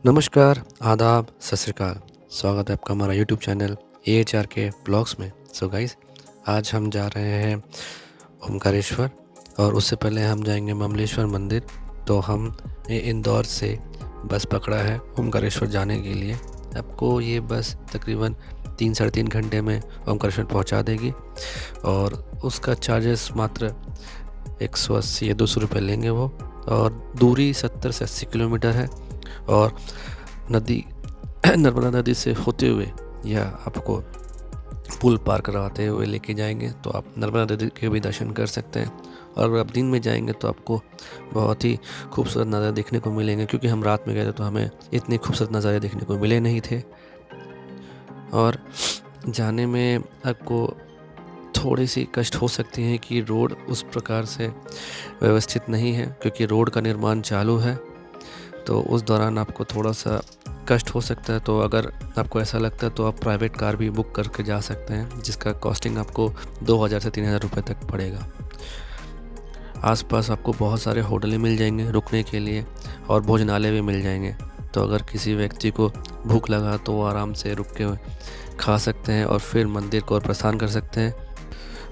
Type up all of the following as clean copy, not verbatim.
नमस्कार, आदाब, सत श्री अकाल। स्वागत है आपका हमारा यूट्यूब चैनल AHR के ब्लॉग्स में। सो गाइस, आज हम जा रहे हैं ओमकारेश्वर और उससे पहले हम जाएंगे ममलेश्वर मंदिर। तो हमने इंदौर से बस पकड़ा है ओमकारेश्वर जाने के लिए। आपको ये बस तकरीबन 3-3.5 घंटे में ओमकारेश्वर पहुंचा देगी और उसका चार्जेस मात्र 180 या 200 रुपये लेंगे वो। और दूरी 70 से 80 किलोमीटर है और नदी नर्मदा नदी से होते हुए या आपको पुल पार करवाते हुए लेके जाएंगे, तो आप नर्मदा नदी के भी दर्शन कर सकते हैं। और अगर आप दिन में जाएंगे तो आपको बहुत ही खूबसूरत नज़ारे देखने को मिलेंगे, क्योंकि हम रात में गए थे तो हमें इतने खूबसूरत नज़ारे देखने को मिले नहीं थे। और जाने में आपको थोड़ी सी कष्ट हो सकती है कि रोड उस प्रकार से व्यवस्थित नहीं है, क्योंकि रोड का निर्माण चालू है। तो उस दौरान आपको थोड़ा सा कष्ट हो सकता है। तो अगर आपको ऐसा लगता है तो आप प्राइवेट कार भी बुक करके जा सकते हैं, जिसका कॉस्टिंग आपको 2000 से 3000 रुपये तक पड़ेगा। आसपास आपको बहुत सारे होटलें मिल जाएंगे रुकने के लिए और भोजनालय भी मिल जाएंगे। तो अगर किसी व्यक्ति को भूख लगा तो वो आराम से रुक के खा सकते हैं और फिर मंदिर को और प्रस्थान कर सकते हैं।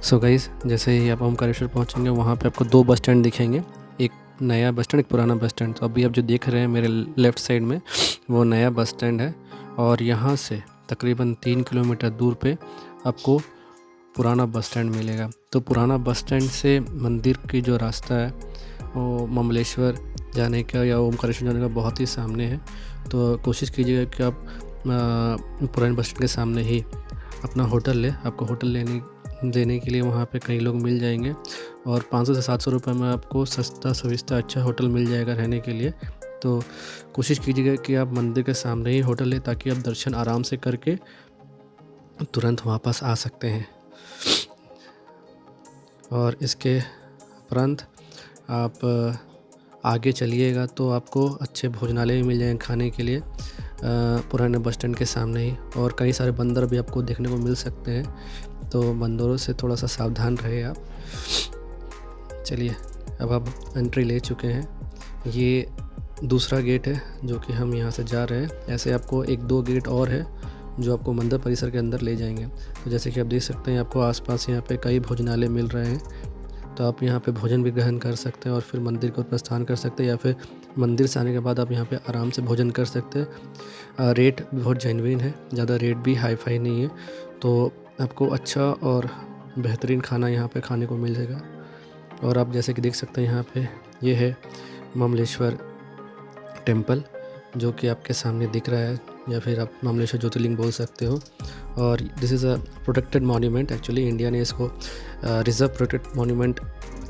सो गाइस, जैसे ही आप ओमकारेश्वर पहुंचेंगे वहाँ पे आपको 2 बस स्टैंड दिखेंगे, एक नया बस स्टैंड, एक पुराना बस स्टैंड। तो अभी आप जो देख रहे हैं मेरे लेफ़्ट साइड में, वो नया बस स्टैंड है। और यहाँ से तकरीबन 3 किलोमीटर दूर पे आपको पुराना बस स्टैंड मिलेगा। तो पुराना बस स्टैंड से मंदिर की जो रास्ता है वो ममलेश्वर जाने का या ओमकारेश्वर जाने का बहुत ही सामने है। तो कोशिश कीजिएगा कि आप पुराने बस स्टैंड के सामने ही अपना होटल ले। आपको होटल देने के लिए वहाँ पे कई लोग मिल जाएंगे और 500 से 700 रुपये में आपको सस्ता सविस्ता अच्छा होटल मिल जाएगा रहने के लिए। तो कोशिश कीजिएगा कि आप मंदिर के सामने ही होटल लें, ताकि आप दर्शन आराम से करके तुरंत वापस आ सकते हैं। और इसके उपरांत आप आगे चलिएगा तो आपको अच्छे भोजनालय भी मिल जाएंगे खाने के लिए पुराने बस स्टैंड के सामने ही। और कई सारे बंदर भी आपको देखने को मिल सकते हैं, तो बंदरों से थोड़ा सा सावधान रहे आप। चलिए, अब आप एंट्री ले चुके हैं। ये दूसरा गेट है जो कि हम यहाँ से जा रहे हैं। ऐसे आपको 1-2 गेट और है जो आपको मंदिर परिसर के अंदर ले जाएंगे। तो जैसे कि आप देख सकते हैं, आपको आसपास यहाँ पे कई भोजनालय मिल रहे हैं। तो आप यहाँ पे भोजन भी ग्रहण कर सकते हैं और फिर मंदिर को प्रस्थान कर सकते हैं, या फिर मंदिर से आने के बाद आप यहाँ पे आराम से भोजन कर सकते हैं। रेट बहुत जेन्युइन है, ज़्यादा रेट भी हाई फाई नहीं है। तो आपको अच्छा और बेहतरीन खाना यहाँ पे खाने को मिल जाएगा। और आप जैसे कि देख सकते हैं, यहाँ पे ये है ममलेश्वर टेम्पल, जो कि आपके सामने दिख रहा है, या फिर आप ममलेश्वर ज्योतिर्लिंग बोल सकते हो। और this is a protected monument. Actually India ने इसको रिजर्व प्रोटेक्टेड मॉन्यूमेंट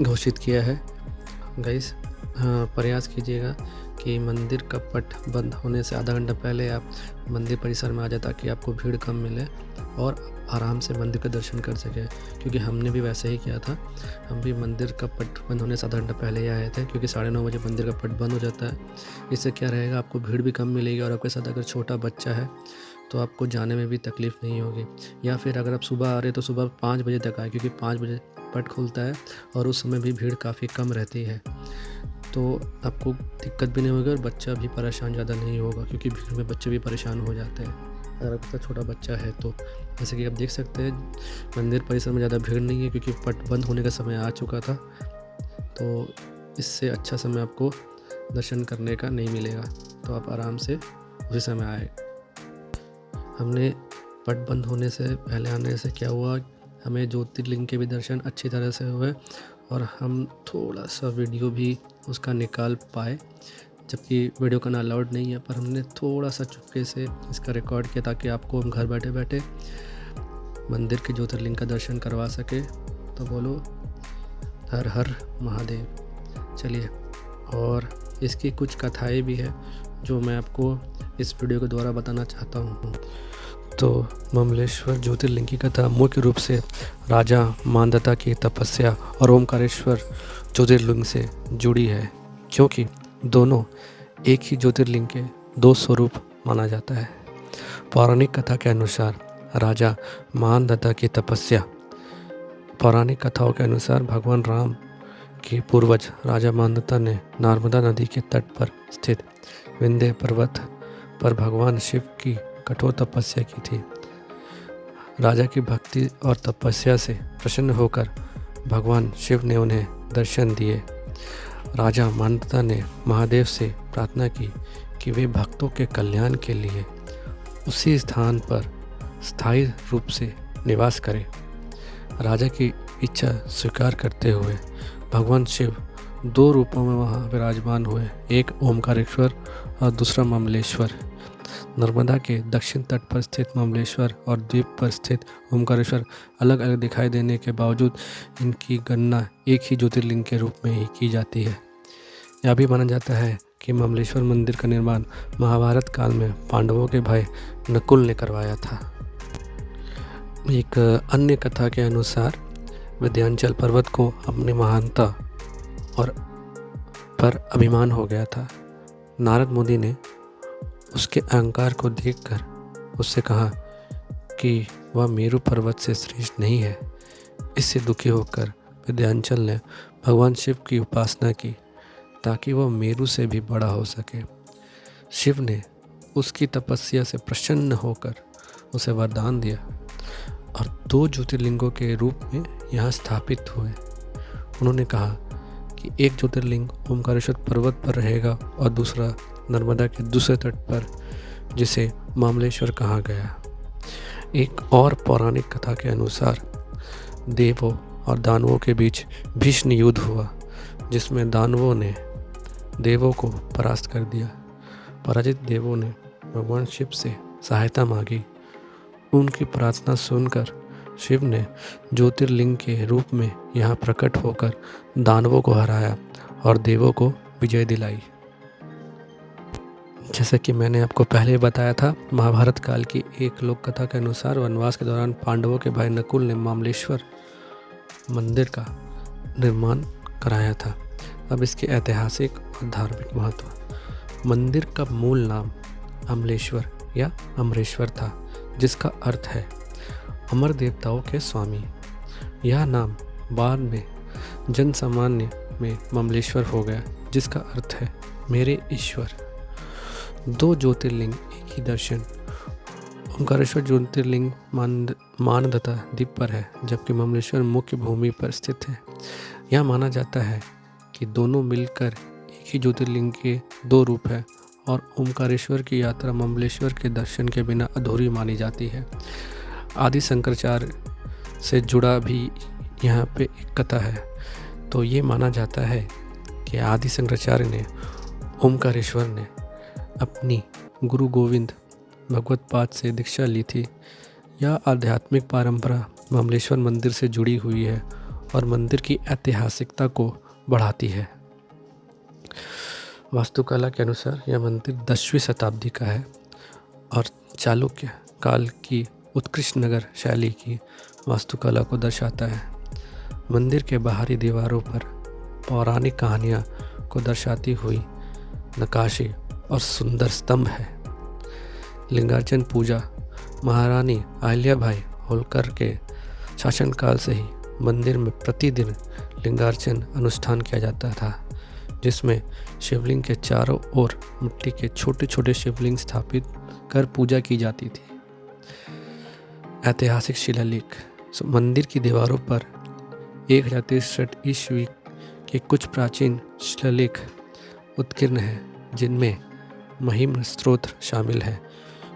घोषित किया है। गाइस, प्रयास कीजिएगा कि मंदिर का पट बंद होने से आधा घंटा पहले आप मंदिर परिसर में आ जाए, ताकि आपको भीड़ कम मिले और आराम से मंदिर का दर्शन कर सकें। क्योंकि हमने भी वैसे ही किया था, हम भी मंदिर का पट बंद होने से आधा घंटा पहले ही आए थे, क्योंकि 9:30 बजे मंदिर का पट बंद हो जाता है। इससे क्या रहेगा, आपको भीड़ भी कम मिलेगी और आपके साथ अगर छोटा बच्चा है तो आपको जाने में भी तकलीफ़ नहीं होगी। या फिर अगर आप सुबह आ रहे हैं तो सुबह 5 बजे तक आए, क्योंकि 5 बजे पट खुलता है और उस समय भी भीड़ काफ़ी कम रहती है। तो आपको दिक्कत भी नहीं होगी और बच्चा भी परेशान ज़्यादा नहीं होगा, क्योंकि भीड़ में बच्चे भी परेशान हो जाते हैं अगर आपका छोटा बच्चा है तो। जैसे कि आप देख सकते हैं, मंदिर परिसर में ज़्यादा भीड़ नहीं है, क्योंकि पट बंद होने का समय आ चुका था। तो इससे अच्छा समय आपको दर्शन करने का नहीं मिलेगा, तो आप आराम से उसी समय आए। हमने पट बंद होने से पहले आने से क्या हुआ, हमें ज्योतिर्लिंग के भी दर्शन अच्छी तरह से हुए और हम थोड़ा सा वीडियो भी उसका निकाल पाए, जबकि वीडियो करना अलाउड नहीं है, पर हमने थोड़ा सा चुपके से इसका रिकॉर्ड किया, ताकि आपको हम घर बैठे बैठे मंदिर के ज्योतिर्लिंग का दर्शन करवा सके। तो बोलो हर हर महादेव। चलिए, और इसकी कुछ कथाएं भी है जो मैं आपको इस वीडियो के द्वारा बताना चाहता हूँ। तो ममलेश्वर ज्योतिर्लिंग की कथा मुख्य रूप से राजा मांधाता की तपस्या और ओमकारेश्वर ज्योतिर्लिंग से जुड़ी है, क्योंकि दोनों एक ही ज्योतिर्लिंग के 2 स्वरूप माना जाता है। पौराणिक कथा के अनुसार राजा मांधाता की तपस्या। पौराणिक कथाओं के अनुसार भगवान राम के पूर्वज राजा मांधाता ने नर्मदा नदी के तट पर स्थित विंध्य पर्वत पर भगवान शिव की कठोर तपस्या की थी। राजा की भक्ति और तपस्या से प्रसन्न होकर भगवान शिव ने उन्हें दर्शन दिए। राजा मानवता ने महादेव से प्रार्थना की कि वे भक्तों के कल्याण के लिए उसी स्थान पर स्थायी रूप से निवास करें। राजा की इच्छा स्वीकार करते हुए भगवान शिव 2 रूपों में वहाँ विराजमान हुए, एक ओमकारेश्वर और दूसरा ममलेश्वर। नर्मदा के दक्षिण तट पर स्थित ममलेश्वर और द्वीप पर स्थित ओमकारेश्वर अलग अलग दिखाई देने के बावजूद इनकी गणना एक ही ज्योतिर्लिंग के रूप में ही की जाती है। यह भी माना जाता है कि ममलेश्वर मंदिर का निर्माण महाभारत काल में पांडवों के भाई नकुल ने करवाया था। एक अन्य कथा के अनुसार विंध्याचल पर्वत को अपनी महानता और पर अभिमान हो गया था। नारद मुनि ने उसके अहंकार को देखकर उससे कहा कि वह मेरु पर्वत से श्रेष्ठ नहीं है। इससे दुखी होकर विंध्याचल ने भगवान शिव की उपासना की ताकि वह मेरु से भी बड़ा हो सके। शिव ने उसकी तपस्या से प्रसन्न होकर उसे वरदान दिया और 2 ज्योतिर्लिंगों के रूप में यहाँ स्थापित हुए। उन्होंने कहा कि एक ज्योतिर्लिंग ओमकारेश्वर पर्वत पर रहेगा और दूसरा नर्मदा के दूसरे तट पर, जिसे मामलेश्वर कहा गया। एक और पौराणिक कथा के अनुसार देवों और दानवों के बीच भीषण युद्ध हुआ, जिसमें दानवों ने देवों को परास्त कर दिया। पराजित देवों ने भगवान शिव से सहायता मांगी। उनकी प्रार्थना सुनकर शिव ने ज्योतिर्लिंग के रूप में यहाँ प्रकट होकर दानवों को हराया और देवों को विजय दिलाई। जैसे कि मैंने आपको पहले बताया था, महाभारत काल की एक लोक कथा के अनुसार वनवास के दौरान पांडवों के भाई नकुल ने मामलेश्वर मंदिर का निर्माण कराया था। अब इसके ऐतिहासिक और धार्मिक महत्व। मंदिर का मूल नाम अमलेश्वर या अमरेश्वर था, जिसका अर्थ है अमर देवताओं के स्वामी। यह नाम बाद में जन सामान्य में ममलेश्वर हो गया, जिसका अर्थ है मेरे ईश्वर। 2 ज्योतिर्लिंग एक ही दर्शन। ओमकारेश्वर ज्योतिर्लिंग मानदता द्वीप पर है, जबकि ममलेश्वर मुख्य भूमि पर स्थित है। यह माना जाता है कि दोनों मिलकर एक ही ज्योतिर्लिंग के 2 रूप है और ओमकारेश्वर की यात्रा ममलेश्वर के दर्शन के बिना अधूरी मानी जाती है। आदि शंकराचार्य से जुड़ा भी यहाँ पे एक कथा है। तो ये माना जाता है कि आदि शंकराचार्य ने ओमकारेश्वर ने अपनी गुरु गोविंद भगवत पाद से दीक्षा ली थी। यह आध्यात्मिक परंपरा ममलेश्वर मंदिर से जुड़ी हुई है और मंदिर की ऐतिहासिकता को बढ़ाती है। वास्तुकला के अनुसार यह मंदिर 10वीं शताब्दी का है और चालुक्य काल की उत्कृष्ट नगर शैली की वास्तुकला को दर्शाता है। मंदिर के बाहरी दीवारों पर पौराणिक कहानियाँ को दर्शाती हुई नक्काशी और सुंदर स्तंभ है। लिंगार्चन पूजा महारानी अहिल्याबाई होलकर के शासनकाल से ही मंदिर में प्रतिदिन लिंगार्चन अनुष्ठान किया जाता था, जिसमें शिवलिंग के चारों ओर मिट्टी के छोटे छोटे शिवलिंग स्थापित कर पूजा की जाती थी। ऐतिहासिक शिलालेख। मंदिर की दीवारों पर 1063 ईस्वी के कुछ प्राचीन शिलालेख उत्कीर्ण हैं, जिनमें महिम स्तोत्र शामिल है,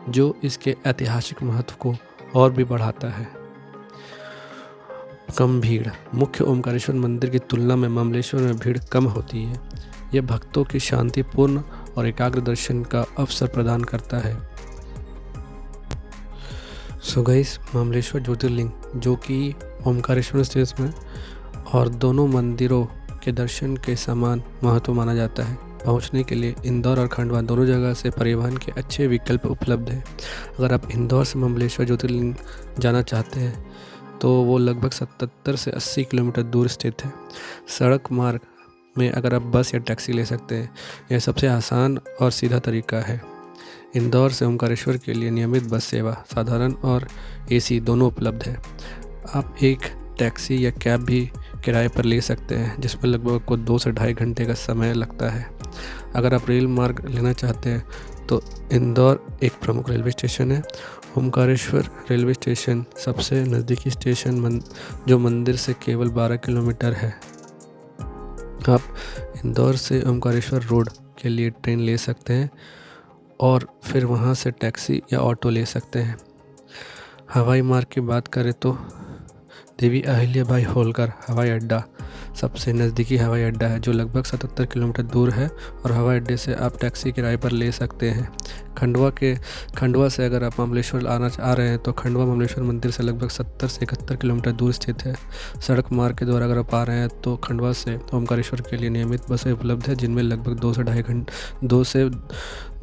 जो इसके ऐतिहासिक महत्व को और भी बढ़ाता है। कम भीड़। मुख्य ओमकारेश्वर मंदिर की तुलना में ममलेश्वर में भीड़ कम होती है। यह भक्तों की शांतिपूर्ण और एकाग्र दर्शन का अवसर प्रदान करता है। सो गाइस, ममलेश्वर ज्योतिर्लिंग जो कि ओमकारेश्वर स्थित में और दोनों मंदिरों के दर्शन के समान महत्व माना जाता है। पहुंचने के लिए इंदौर और खंडवा दोनों जगह से परिवहन के अच्छे विकल्प उपलब्ध हैं। अगर आप इंदौर से ममलेश्वर ज्योतिर्लिंग जाना चाहते हैं तो वो लगभग 77 से 80 किलोमीटर दूर स्थित है। सड़क मार्ग में अगर आप बस या टैक्सी ले सकते हैं, यह सबसे आसान और सीधा तरीका है। इंदौर से ओमकारेश्वर के लिए नियमित बस सेवा साधारण और एसी दोनों उपलब्ध है। आप एक टैक्सी या कैब भी किराए पर ले सकते हैं, जिसमें लगभग आपको 2 से ढाई घंटे का समय लगता है। अगर आप रेल मार्ग लेना चाहते हैं तो इंदौर एक प्रमुख रेलवे स्टेशन है। ओमकारेश्वर रेलवे स्टेशन सबसे नज़दीकी स्टेशन जो मंदिर से केवल 12 किलोमीटर है। आप इंदौर से ओमकारेश्वर रोड के लिए ट्रेन ले सकते हैं और फिर वहाँ से टैक्सी या ऑटो ले सकते हैं। हवाई मार्ग की बात करें तो देवी अहिल्याबाई होलकर हवाई अड्डा सबसे नज़दीकी हवाई अड्डा है, जो लगभग 77 किलोमीटर दूर है और हवाई अड्डे से आप टैक्सी किराए पर ले सकते हैं। खंडवा से अगर आप महाबलेश्वर आ रहे हैं तो खंडवा महाबलेश्वर मंदिर से लगभग 70 से 71 किलोमीटर दूर स्थित है। सड़क मार्ग के द्वारा अगर आप आ रहे हैं तो खंडवा से ओमकारेश्वर के लिए नियमित बसें उपलब्ध है, जिनमें लगभग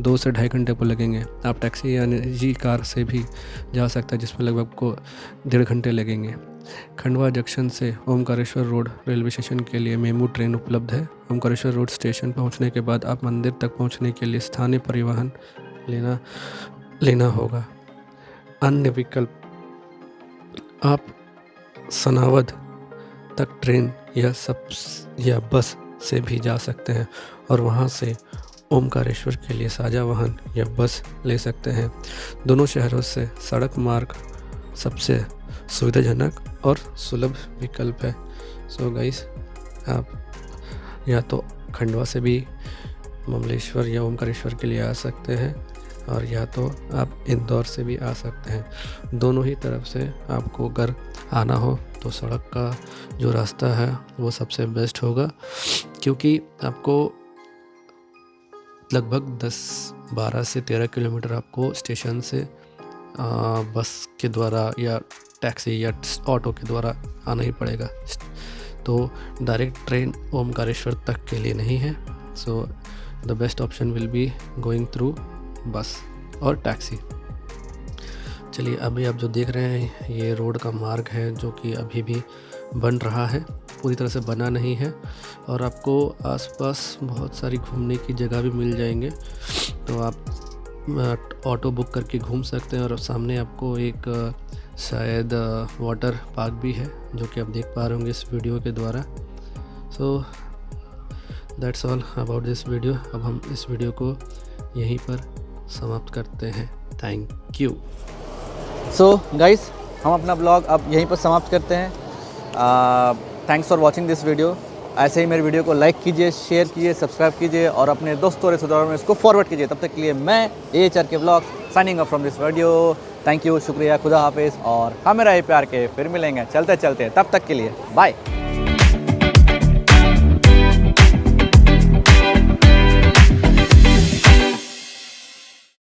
2 से ढाई घंटे को लगेंगे। आप टैक्सी या निजी कार से भी जा सकते हैं, जिसमें लगभग को 1.5 घंटे लगेंगे। खंडवा जंक्शन से ओमकारेश्वर रोड रेलवे स्टेशन के लिए मेमू ट्रेन उपलब्ध है। ओमकारेश्वर रोड स्टेशन पहुंचने के बाद आप मंदिर तक पहुंचने के लिए स्थानीय परिवहन लेना होगा। अन्य विकल्प, आप सनावद तक ट्रेन या बस से भी जा सकते हैं और वहां से ओमकारेश्वर के लिए साझा वाहन या बस ले सकते हैं। दोनों शहरों से सड़क मार्ग सबसे सुविधाजनक और सुलभ विकल्प है। सो गाइस, आप या तो खंडवा से भी महाबलेश्वर या ओमकारेश्वर के लिए आ सकते हैं और या तो आप इंदौर से भी आ सकते हैं। दोनों ही तरफ से आपको अगर आना हो तो सड़क का जो रास्ता है वो सबसे बेस्ट होगा, क्योंकि आपको लगभग 12 से 13 किलोमीटर आपको स्टेशन से बस के द्वारा या टैक्सी या ऑटो के द्वारा आना ही पड़ेगा। तो डायरेक्ट ट्रेन ओमकारेश्वर तक के लिए नहीं है। So the best option will be going through बस और टैक्सी। चलिए, अभी आप जो देख रहे हैं ये रोड का मार्ग है, जो कि अभी भी बन रहा है, पूरी तरह से बना नहीं है और आपको आसपास बहुत सारी घूमने की जगह भी मिल जाएंगे। तो आप ऑटो बुक करके घूम सकते हैं और सामने आपको एक शायद वाटर पार्क भी है, जो कि आप देख पा रहे होंगे इस वीडियो के द्वारा। So that's all about this video. अब हम इस वीडियो को यहीं पर समाप्त करते हैं। Thank you. सो गाइस, हम अपना ब्लॉग अब यहीं पर समाप्त करते हैं। Thanks for watching this video. ऐसे ही मेरे वीडियो को लाइक कीजिए, शेयर कीजिए, सब्सक्राइब कीजिए और अपने दोस्तों और रिश्तेदारों में इसको फॉरवर्ड कीजिए। तब तक के लिए मैं AHR के blog signing off from this video. Thank you, शुक्रिया, खुदा हाफिज़ और हमें रहे प्यार के। फिर मिलेंगे चलते चलते, तब तक के लिए बाय।